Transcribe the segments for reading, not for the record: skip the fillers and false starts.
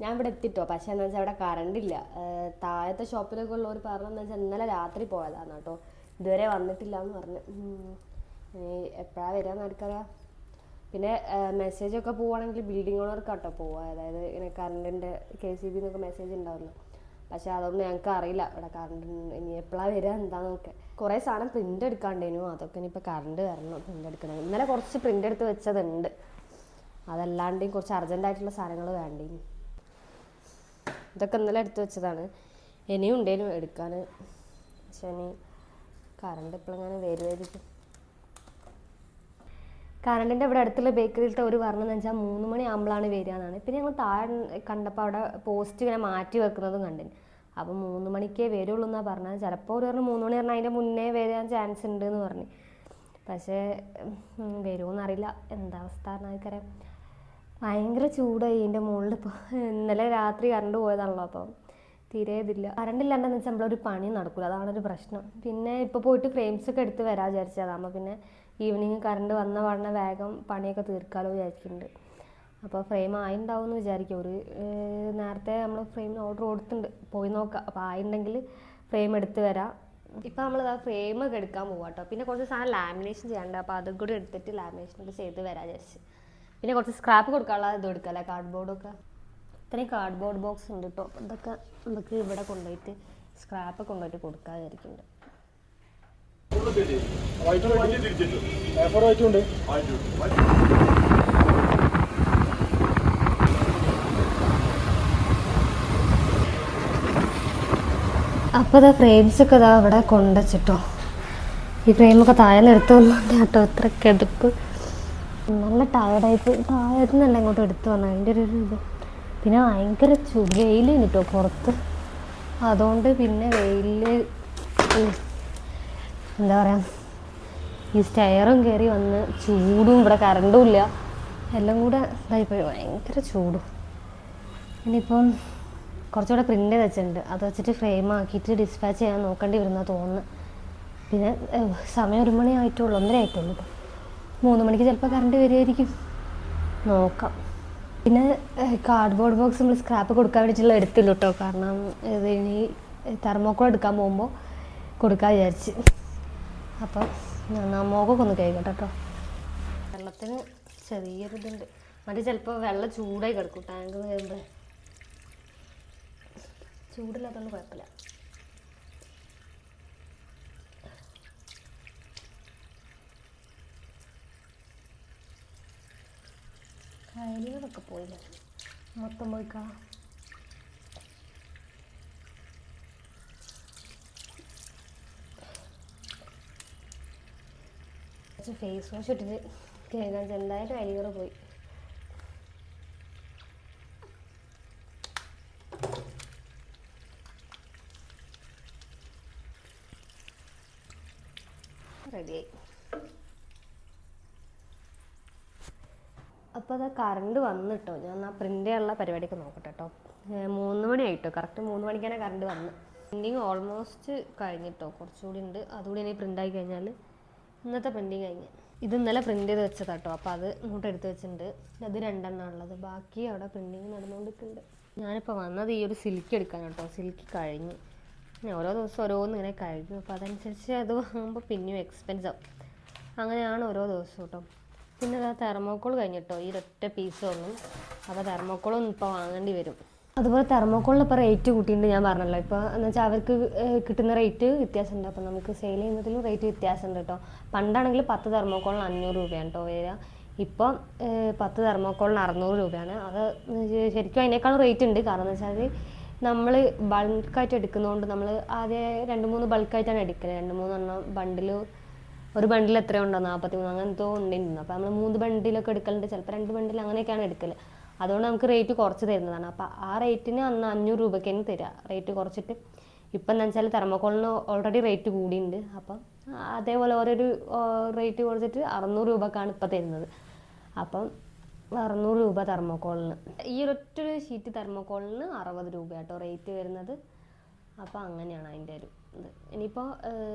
ഞാൻ ഇവിടെ എത്തിട്ടോ. പക്ഷെ എന്താ വെച്ചാൽ അവിടെ കറണ്ട് ഇല്ല. താഴത്തെ ഷോപ്പിലൊക്കെ ഉള്ളവർ പറഞ്ഞതെന്ന് വെച്ചാൽ ഇന്നലെ രാത്രി പോയതാണ് കേട്ടോ, ഇതുവരെ വന്നിട്ടില്ല എന്ന് പറഞ്ഞു. എപ്പോഴാണ് വരികയെന്ന് ആർക്കറിയാം. പിന്നെ മെസ്സേജൊക്കെ പോവുകയാണെങ്കിൽ ബിൽഡിംഗ് ഓണർക്കാട്ടോ പോവുക, അതായത് ഇങ്ങനെ കറണ്ടിൻ്റെ KCB എന്നൊക്കെ മെസ്സേജ് ഉണ്ടാവുമല്ലോ. പക്ഷെ അതൊന്നും ഞങ്ങൾക്ക് അറിയില്ല ഇവിടെ കറണ്ട് ഇനി എപ്പോഴാണ് വരിക എന്താണെന്നൊക്കെ. കുറേ സാധനം പ്രിൻ്റ് എടുക്കാണ്ടേനു, അതൊക്കെ ഇനിയിപ്പോൾ കറണ്ട് വരണം പ്രിൻ്റ് എടുക്കണം. ഇന്നലെ കുറച്ച് പ്രിൻ്റ് എടുത്ത് വെച്ചതുണ്ട്, അതല്ലാണ്ട് കുറച്ച് അർജൻറ്റായിട്ടുള്ള സാധനങ്ങൾ വേണ്ടേ. ഇതൊക്കെ ഇന്നലെ എടുത്ത് വെച്ചതാണ്, ഇനിയും ഉണ്ടേനും എടുക്കാൻ. പക്ഷെ ഇനി കറണ്ട് എപ്പോഴെങ്ങനെ വരുമായിരിക്കും. കറണ്ടിൻ്റെ ഇവിടെ അടുത്തുള്ള ബേക്കറിയിലത്തെ ഒരു പറഞ്ഞതെന്ന് വെച്ചാൽ 3 മണി ആകുമ്പോഴാണ് വരിക എന്നാണ്. പിന്നെ ഞങ്ങൾ താഴെ കണ്ടപ്പോൾ അവിടെ പോസ്റ്റ് ഇങ്ങനെ മാറ്റി വെക്കുന്നതും കണ്ടിന്. അപ്പോൾ 3 മണിക്കേ വരുള്ളൂ എന്നാണ് പറഞ്ഞത്. ചിലപ്പോൾ ഒരു പറഞ്ഞു 3 മണി പറഞ്ഞാൽ അതിൻ്റെ മുന്നേ വരാൻ ചാൻസ് ഉണ്ട് എന്ന് പറഞ്ഞു. പക്ഷേ വരുമോയെന്നറിയില്ല, എന്താ അവസ്ഥ എന്നറിയാം. ഭയങ്കര ചൂടായി ഇതിൻ്റെ മുകളിൽ. ഇപ്പോൾ ഇന്നലെ രാത്രി കറണ്ട് പോയതാണല്ലോ, അപ്പോൾ തീരെ ഇതില്ല. കറണ്ട് ഇല്ലാണ്ടെന്ന് വെച്ചാൽ നമ്മളൊരു പണി നടക്കില്ല, അതാണൊരു പ്രശ്നം. പിന്നെ ഇപ്പോൾ പോയിട്ട് ഫ്രെയിംസൊക്കെ എടുത്ത് വരാൻ വിചാരിച്ചതാകുമ്പോൾ പിന്നെ ഈവനിങ് കറണ്ട് വന്ന പാടനെ വേഗം പണിയൊക്കെ തീർക്കാമല്ലോ വിചാരിക്കുന്നുണ്ട്. അപ്പോൾ ഫ്രെയിം ആയിട്ടുണ്ടാവും എന്ന് വിചാരിക്കും. ഒരു നേരത്തെ നമ്മൾ ഫ്രെയിമിന് ഓർഡർ കൊടുത്തിട്ടുണ്ട്, പോയി നോക്കാം. അപ്പോൾ ആയിട്ടുണ്ടെങ്കിൽ ഫ്രെയിം എടുത്ത് വരാം. ഇപ്പോൾ നമ്മൾ ആ ഫ്രെയിമൊക്കെ എടുക്കാൻ പോകാം കേട്ടോ. പിന്നെ കുറച്ച് സാധനം ലാമിനേഷൻ ചെയ്യാനുണ്ട്, അപ്പോൾ അതും കൂടി എടുത്തിട്ട് ലാമിനേഷനൊക്കെ ചെയ്ത് വരാൻ വിചാരിച്ച്. പിന്നെ കുറച്ച് സ്ക്രാപ്പ് കൊടുക്കാനുള്ള ഇത് എടുക്കാമല്ലേ, കാർഡ്ബോർഡൊക്കെ. ഇത്രയും കാർഡ്ബോർഡ് ബോക്സ് ഉണ്ട് കേട്ടോ. ഇതൊക്കെ നമുക്ക് ഇവിടെ കൊണ്ടുപോയിട്ട് സ്ക്രാപ്പ് കൊണ്ടുപോയിട്ട് കൊടുക്കാൻ വിചാരിക്കുന്നുണ്ട്. അപ്പോൾ ഇതാ ഫ്രെയിംസൊക്കെ ഇതാ അവിടെ കൊണ്ടുവച്ചിട്ടോ. ഈ ഫ്രെയിമൊക്കെ താഴെ എടുത്ത് വന്നിട്ട് കേട്ടോ, ഇത്ര കെടുപ്പ്. നല്ല ടയർഡായിപ്പോൾ, താഴത്തു നിന്നല്ല ഇങ്ങോട്ട് എടുത്ത് വന്നത്, അതിൻ്റെ ഒരു ഇത്. പിന്നെ ഭയങ്കര വെയിൽ കിട്ടോ പുറത്ത്, അതുകൊണ്ട് പിന്നെ വെയിൽ എന്താ പറയുക, ഈ സ്റ്റെയറും കയറി വന്ന് ചൂടും, ഇവിടെ കറണ്ടും ഇല്ല, എല്ലാം കൂടെ ഇതായിപ്പോയി ഭയങ്കര ചൂടും. ഇനിയിപ്പം കുറച്ചുകൂടെ പ്രിൻ്റ് വെച്ചിട്ടുണ്ട്, അത് വെച്ചിട്ട് ഫ്രെയിം ആക്കിയിട്ട് ഡിസ്പാച്ച് ചെയ്യാൻ നോക്കേണ്ടി വരുന്ന തോന്നുന്നു. പിന്നെ സമയം 1 മണി ആയിട്ടുള്ളൂ, 1:30 ആയിട്ടുള്ളൂ. ഇപ്പം 3 മണിക്ക് ചിലപ്പോൾ കറണ്ട് വരുമായിരിക്കും, നോക്കാം. പിന്നെ കാർഡ്ബോർഡ് ബോക്സ് നമ്മൾ സ്ക്രാപ്പ് കൊടുക്കാൻ വേണ്ടിയിട്ടുള്ള എടുത്തില്ല കേട്ടോ, കാരണം ഇത് ഇനി തെർമോക്കോൾ എടുക്കാൻ പോകുമ്പോൾ കൊടുക്കാൻ വിചാരിച്ച്. അപ്പം മോക്കൊക്കെ ഒന്ന് കഴിക്കട്ടെ കേട്ടോ. വെള്ളത്തിന് ചെറിയൊരിതുണ്ട്, മറ്റേ ചിലപ്പോൾ വെള്ളം ചൂടായി കിടക്കും ടാങ്ക് കഴിയുമ്പോൾ. ചൂടില്ലാത്തതുകൊണ്ട് കുഴപ്പമില്ല. കയലുകളൊക്കെ പോയില്ല, മൊത്തം പോയിക്കാ. ഫേസ് വാഷ് ഇട്ടിട്ട് കഴുകാൻ എന്തായാലും അരികറ് പോയി. റെഡിയായി. അപ്പോൾ അത് കറണ്ട് വന്നിട്ടോ. ഞാൻ ആ പ്രിൻ്റ് ചെയ്യാനുള്ള പരിപാടിയൊക്കെ നോക്കട്ടെ കേട്ടോ. 3 മണി ആയിട്ടോ, കറക്റ്റ് 3 മണിക്കാണ് കറണ്ട് വന്ന്. പ്രിൻറ്റിങ് ഓൾമോസ്റ്റ് കഴിഞ്ഞിട്ടോ, കുറച്ചുകൂടി ഉണ്ട്. അതുകൂടി ഇനി പ്രിൻ്റായി കഴിഞ്ഞാൽ ഇന്നത്തെ പ്രിൻറ്റിങ് കഴിഞ്ഞ്. ഇത് ഇന്നലെ പ്രിൻ്റ് ചെയ്ത് വെച്ചതാണ് കേട്ടോ, അപ്പോൾ അത് ഇങ്ങോട്ട് എടുത്ത് വെച്ചിട്ടുണ്ട്. അത് 2 ഉള്ളത്, ബാക്കി അവിടെ പ്രിൻറ്റിങ് നടന്നുകൊണ്ടിരിക്കുന്നുണ്ട്. ഞാനിപ്പോൾ വന്നത് ഈ ഒരു സിൽക്ക് എടുക്കാൻ കേട്ടോ. സിൽക്ക് കഴിഞ്ഞ് ഓരോ ദിവസം ഓരോന്നും ഇങ്ങനെ കഴിഞ്ഞു, അപ്പോൾ അതനുസരിച്ച് അത് വാങ്ങുമ്പോൾ പിന്നെയും എക്സ്പെൻസ് ആവും. അങ്ങനെയാണ് ഓരോ ദിവസവും കേട്ടോ. പിന്നെ അതാ തെർമോക്കോൾ കഴിഞ്ഞിട്ടോ, ഈ ഒറ്റ പീസ് ഒന്നും. അപ്പോൾ തെർമോക്കോളൊന്നും ഇപ്പോൾ വാങ്ങേണ്ടി വരും. അതുപോലെ തെർമോക്കോളിന് ഇപ്പോൾ റേറ്റ് കൂട്ടിയിട്ടുണ്ട്, ഞാൻ പറഞ്ഞല്ലോ. ഇപ്പോൾ എന്ന് വെച്ചാൽ അവർക്ക് കിട്ടുന്ന റേറ്റ് വ്യത്യാസമുണ്ട്, അപ്പോൾ നമുക്ക് സെയിൽ ചെയ്യുന്നതിലും റേറ്റ് വ്യത്യാസമുണ്ട് കേട്ടോ. പണ്ടാണെങ്കിൽ 10 തെർമോക്കോളിന് 500 രൂപയാണ് കേട്ടോ വരിക. ഇപ്പോൾ 10 തെർമോക്കോളിന് 600 രൂപയാണ്. അത് ശരിക്കും അതിനേക്കാളും റേറ്റ് ഉണ്ട്. കാരണം എന്ന് വെച്ചാൽ നമ്മൾ ബൾക്കായിട്ട് എടുക്കുന്നതുകൊണ്ട് നമ്മൾ ആദ്യം 2-3 ബൾക്കായിട്ടാണ് എടുക്കുന്നത്. 2-3 എണ്ണം ബണ്ടിൽ, ഒരു ബണ്ടിൽ എത്രയോ ഉണ്ടോ, 43 അങ്ങനത്തെ ഉണ്ടെന്ന്. അപ്പോൾ നമ്മൾ 3 ബണ്ടിലൊക്കെ എടുക്കലുണ്ട്, ചിലപ്പോൾ 2 ബണ്ടിൽ അങ്ങനെയൊക്കെയാണ് എടുക്കൽ. അതുകൊണ്ട് നമുക്ക് റേറ്റ് കുറച്ച് തരുന്നതാണ്. അപ്പോൾ ആ റേറ്റിന് അന്ന് 500 രൂപയ്ക്കാണ് തരിക, റേറ്റ് കുറച്ചിട്ട്. ഇപ്പം എന്താ വെച്ചാൽ തെർമോക്കോളിന് ഓൾറെഡി റേറ്റ് കൂടിയുണ്ട്. അപ്പം അതേപോലെ ഓരോരു റേറ്റ് കുറച്ചിട്ട് 600 രൂപക്കാണ് ഇപ്പം തരുന്നത്. അപ്പം 600 രൂപ തെർമോക്കോളിന്. ഈ ഒരൊറ്റൊരു ഷീറ്റ് തെർമോക്കോളിന് 60 രൂപ കേട്ടോ റേറ്റ് വരുന്നത്. അപ്പോൾ അങ്ങനെയാണ് അതിൻ്റെ ഒരു ഇത്. ഇനിയിപ്പോൾ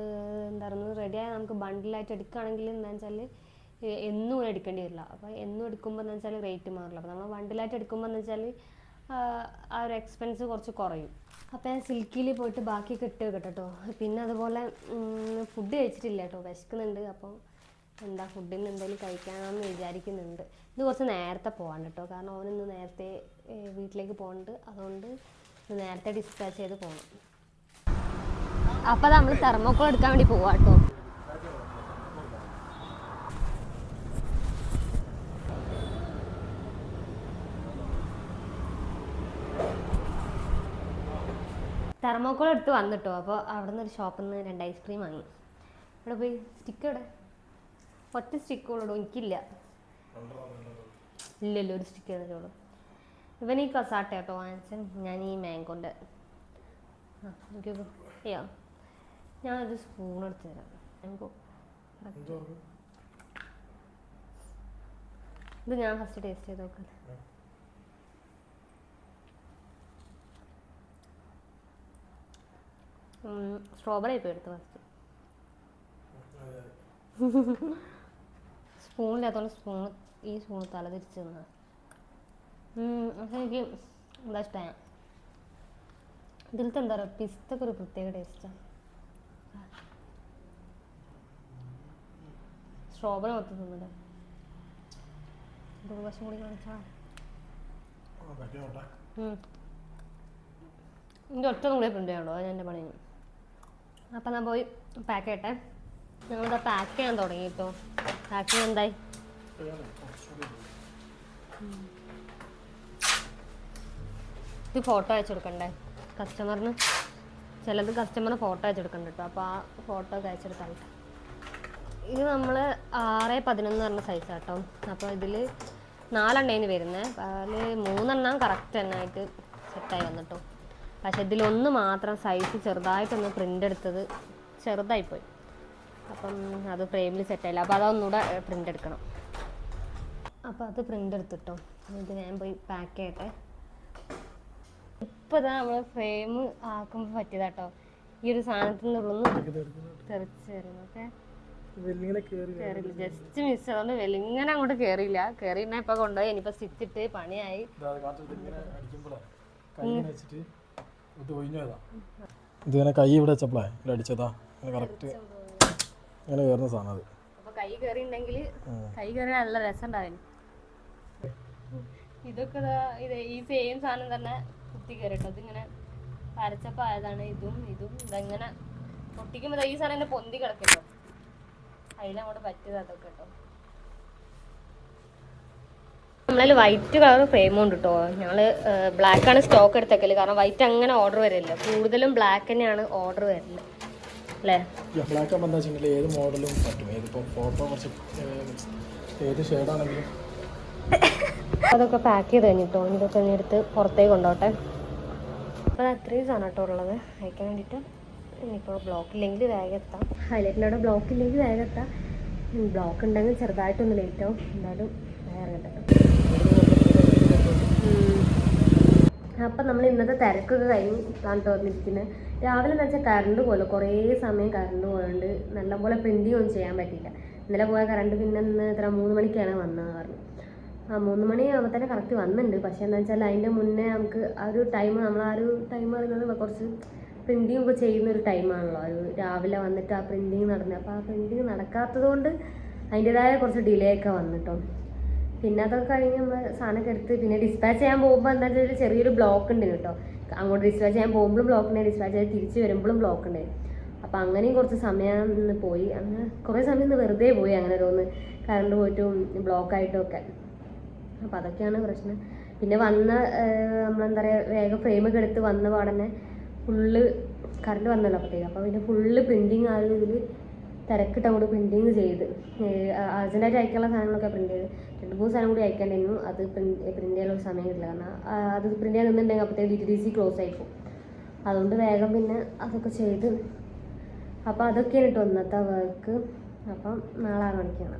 എന്താ പറയുന്നത്, റെഡിയായി നമുക്ക് ബണ്ടിലായിട്ട് എടുക്കുകയാണെങ്കിൽ എന്താ വെച്ചാൽ എന്നും എടുക്കേണ്ടി വരില്ല. അപ്പോൾ എന്നും എടുക്കുമ്പോൾ എന്ന് വെച്ചാൽ റേറ്റ് മാറില്ല. അപ്പോൾ നമ്മൾ ബണ്ടിലായിട്ട് എടുക്കുമ്പോൾ എന്ന് വെച്ചാൽ ആ ഒരു എക്സ്പെൻസ് കുറച്ച് കുറയും. അപ്പോൾ ഞാൻ സിൽക്കിയിൽ പോയിട്ട് ബാക്കിയൊക്കെ ഇട്ട് വെക്കട്ടെ കേട്ടോ. പിന്നെ അതുപോലെ ഫുഡ് കഴിച്ചിട്ടില്ല കേട്ടോ, വിശക്കുന്നുണ്ട്. അപ്പോൾ എന്താ ഫുഡിന് എന്തെങ്കിലും കഴിക്കാമെന്ന് വിചാരിക്കുന്നുണ്ട്. ഇത് കുറച്ച് നേരത്തെ പോകാൻ കേട്ടോ, കാരണം അവനിന്ന് നേരത്തെ വീട്ടിലേക്ക് പോകുന്നുണ്ട്. അതുകൊണ്ട് നേരത്തെ ഡിസ്പാച്ച് ചെയ്ത് പോകണം. അപ്പോൾ നമ്മൾ തെർമോക്കോൾ എടുക്കാൻ വേണ്ടി പോവാം കേട്ടോ. തെർമോക്കോൾ എടുത്ത് വന്നിട്ടോ. അപ്പോൾ അവിടെ നിന്ന് ഒരു ഷോപ്പിൽ നിന്ന് 2 ഐസ്ക്രീം വാങ്ങി. ഇവിടെ പോയി സ്റ്റിക്ക് ഇവിടെ ഒറ്റ സ്റ്റിക്കുള്ളൂ, എനിക്കില്ല. ഇല്ലല്ലോ, ഒരു സ്റ്റിക്ക് തന്നിട്ടുള്ളൂ. ഇവൻ ഈ കസാട്ട കേട്ടോ വാങ്ങിച്ചാൽ, ഞാൻ ഈ മാങ്കോൻ്റെ അയ്യോ ഞാനൊരു സ്പൂൺ എടുത്ത് തരാം. മാങ്കോ ഇത് ഞാൻ ഫസ്റ്റ് ടേസ്റ്റ് ചെയ്ത് നോക്കാം. സ്ട്രോബെറി ഇപ്പോൾ എടുത്ത് ഫസ്റ്റ്. സ്പൂണില്ലാത്തതുകൊണ്ട് ഈ സ്പൂൺ തല തിരിച്ച് തന്നാ. എനിക്ക് എന്താ ഇഷ്ടമാണ് ഇതിലത്തെ എന്താ പറയുക, പിസ്തൊക്കെ ഒരു പ്രത്യേക ടേസ്റ്റാണ്. സ്ട്രോബെറി മൊത്തം തിന്നിട്ട് കുറച്ചും കൂടി കാണിച്ചാൽ എൻ്റെ ഒറ്റ കൂടെ പ്രിൻ്റ് ചെയ്യണോ, അത് എൻ്റെ പണി. അപ്പം ഞാൻ പോയി പാക്ക് ചെയ്യട്ടെ. ഞങ്ങളിവിടെ പാക്ക് ചെയ്യാൻ തുടങ്ങി ഇപ്പോൾ. പാക്കിങ് എന്തായി? ഇത് ഫോട്ടോ അയച്ചു കൊടുക്കണ്ടേ കസ്റ്റമറിന്? ചിലത് കസ്റ്റമറിന് ഫോട്ടോ അയച്ചു കൊടുക്കണ്ട കേട്ടോ. അപ്പോൾ ആ ഫോട്ടോ ഒക്കെ അയച്ചെടുത്താൽ ഇത് നമ്മൾ 6-11 പറഞ്ഞ സൈസ് കേട്ടോ. അപ്പോൾ ഇതിൽ 4 എണ്ണേന് വരുന്നത്. അതിൽ 3 എണ്ണം കറക്റ്റ് തന്നെ ആയിട്ട് സെറ്റായി വന്നിട്ടോ. പക്ഷെ ഇതിലൊന്ന് മാത്രം സൈസ് ചെറുതായിട്ടൊന്ന് പ്രിൻ്റ് എടുത്തത് ചെറുതായിപ്പോയി. അപ്പം അത് ഫ്രെയിമിൽ സെറ്റായില്ല. അപ്പോൾ അതൊന്നുകൂടെ പ്രിൻ്റ് എടുക്കണം. അപ്പോൾ അത് പ്രിൻ്റ് എടുത്തിട്ടോ. ഇത് ഞാൻ പോയി പാക്ക് ചെയ്യട്ടെ. ഇപ്പോൾ ഇതാ നമ്മൾ ഫ്രെയിം ആക്കുമ്പോൾ പറ്റിയതാട്ടോ. ഈ ഒരു സാധനത്തിൻ്റെ ഉള്ളിൽ നിന്ന് തെറിച്ച് വരുന്നു. ഓക്കെ കയറില്ല, ജസ്റ്റ് മിസ്. അതുകൊണ്ട് വെളിങ്ങനെ അങ്ങോട്ട് കയറിയില്ല. കയറിയിരുന്ന ഇപ്പം കൊണ്ടുപോയി ഇനിയിപ്പോൾ സ്റ്റിച്ചിട്ട് പണിയായി. ഇതിങ്ങനെ കൈ ഇവിടെ വെച്ചപ്പോഴേ ഇവിടെ അടിച്ചതാ കറക്റ്റ് ഇങ്ങനെ കയറുന്ന സാധനം. അത് അപ്പോൾ കൈ കയറിയിട്ടുണ്ടെങ്കിൽ കൈ കയറി നല്ല രസം ഉണ്ടായിരുന്നു. ഇതൊക്കെ ഇത് ഈ സെയിം സാധനം തന്നെ കുത്തി കയറിട്ടോ. ഇതിങ്ങനെ അരച്ചപ്പോൾ ആയതാണ്. ഇതും ഇതെങ്ങനെ പൊട്ടിക്കുമ്പോൾ ഈ സാധനം തന്നെ പൊന്തി കിടക്കട്ടോ. അതിലങ്ങോട്ട് പറ്റിയത് അതൊക്കെ കേട്ടോ. നമ്മളതിൽ വൈറ്റ് കളർ ഫ്രെയിം ഉണ്ട് കേട്ടോ. ഞങ്ങൾ ബ്ലാക്കാണ് സ്റ്റോക്ക് എടുത്തേക്കല്. കാരണം വൈറ്റ് അങ്ങനെ ഓർഡർ വരില്ല, കൂടുതലും ബ്ലാക്ക് തന്നെയാണ് ഓർഡർ വരില്ല അല്ലേ? ബ്ലാക്ക് ആകുമ്പോൾ എന്താ വെച്ചിട്ടുണ്ടെങ്കിൽ ഏത് മോഡലും പറ്റും. ഏതിപ്പോൾ ഫോട്ടോ കുറച്ച് ഏത് ഷെയ്ഡാണെങ്കിലും. അതൊക്കെ പാക്ക് ചെയ്ത് കഴിഞ്ഞിട്ടോ. ഇതൊക്കെ ഇനി എടുത്ത് പുറത്തേക്ക് കൊണ്ടോട്ടെ. അപ്പോൾ അത് അത്രയും സാധനം കേട്ടോ ഉള്ളത് അയക്കാൻ വേണ്ടിയിട്ട്. ഇനിയിപ്പോൾ ബ്ലോക്ക് ഇല്ലെങ്കിൽ വേഗം എത്താം. ഹൈലൈറ്റിൻ്റെ അവിടെ ബ്ലോക്ക് ഇല്ലെങ്കിൽ വേഗം എത്താം. ബ്ലോക്ക് ഉണ്ടെങ്കിൽ ചെറുതായിട്ടൊന്ന് ലേറ്റ് ആവും. എന്തായാലും വേറെ കേട്ടോ. അപ്പം നമ്മൾ ഇന്നത്തെ തിരക്കൊക്കെ കഴിഞ്ഞ് കേട്ടോ വന്നിരിക്കുന്നത്. രാവിലെ എന്ന് വെച്ചാൽ കറണ്ട് പോലെ കുറേ സമയം കറണ്ട് പോയതുകൊണ്ട് നല്ലപോലെ പ്രിൻറ്റിങ് ഒന്നും ചെയ്യാൻ പറ്റിയില്ല. ഇന്നലെ പോയ കറണ്ട് പിന്നെ ഇന്ന് 3 മണിക്കാണ് വന്നതെന്ന് പറഞ്ഞു. 3 മണിയാകുമ്പോൾ തന്നെ കറക്റ്റ് വന്നിട്ടുണ്ട്. പക്ഷേ എന്താ വെച്ചാൽ അതിൻ്റെ മുന്നേ നമുക്ക് ആ ഒരു ടൈം, നമ്മൾ ആ ഒരു ടൈം പറയുന്നത് കുറച്ച് പ്രിൻറ്റിങ് ഒക്കെ ചെയ്യുന്ന ഒരു ടൈമാണല്ലോ. ഒരു രാവിലെ വന്നിട്ട് ആ പ്രിൻറ്റിങ് നടന്നത്. അപ്പോൾ ആ പ്രിൻറ്റിങ് നടക്കാത്തത് കൊണ്ട് അതിൻ്റെതായ കുറച്ച് ഡിലേ ഒക്കെ വന്നിട്ടോ. പിന്നെ അതൊക്കെ കഴിഞ്ഞ് നമ്മൾ സാധനമൊക്കെ എടുത്ത് പിന്നെ ഡിസ്പാച്ച് ചെയ്യാൻ പോകുമ്പോൾ എന്താ വെച്ചാൽ ചെറിയൊരു ബ്ലോക്ക് ഉണ്ട് കേട്ടോ. അങ്ങോട്ട് ഡിസ്പാച്ച് ചെയ്യാൻ പോകുമ്പോഴും ബ്ലോക്ക് ഉണ്ടായി, ഡിസ്പാച്ച് ചെയ്ത് തിരിച്ച് വരുമ്പോഴും ബ്ലോക്ക് ഉണ്ടായി. അപ്പോൾ അങ്ങനെയും കുറച്ച് സമയം പോയി. അങ്ങനെ കുറേ സമയം വെറുതെ പോയി. അങ്ങനെ ഓരോന്ന് കറണ്ട് പോയിട്ടും ബ്ലോക്കായിട്ടും ഒക്കെ. അപ്പോൾ അതൊക്കെയാണ് പ്രശ്നം. പിന്നെ നമ്മളെന്താ പറയുക, വേഗം ഫ്രെയിമൊക്കെ എടുത്ത് വന്ന പാടന്നെ ഫുള്ള് കറണ്ട് വന്നല്ലോ അപ്പോഴത്തേക്ക്. അപ്പോൾ പിന്നെ ഫുള്ള് പ്രിൻറ്റിങ് ആ ഒരു ഇതിൽ തിരക്കിട്ട് അങ്ങോട്ട് പ്രിൻറ്റിങ് ചെയ്ത് അർജൻറ്റായിട്ട് അയക്കാനുള്ള സാധനങ്ങളൊക്കെ പ്രിൻറ്റ് ചെയ്ത് 2-3 സാധനം കൂടി അയക്കാണ്ടായിരുന്നു. അത് പ്രിൻറ്റ് ചെയ്യാനുള്ള സമയം കിട്ടില്ല. കാരണം അത് പ്രിൻറ്റ് ചെയ്യാൻ നിന്നുണ്ടെങ്കിൽ അപ്പോഴത്തേക്ക് DTDC ക്ലോസ് ആയിപ്പോവും. അതുകൊണ്ട് വേഗം പിന്നെ അതൊക്കെ ചെയ്ത്. അപ്പോൾ അതൊക്കെയാണ് കേട്ടോ ഇന്നത്തെ വർക്ക്. അപ്പം നാളെ 6 മണിക്കാണ്.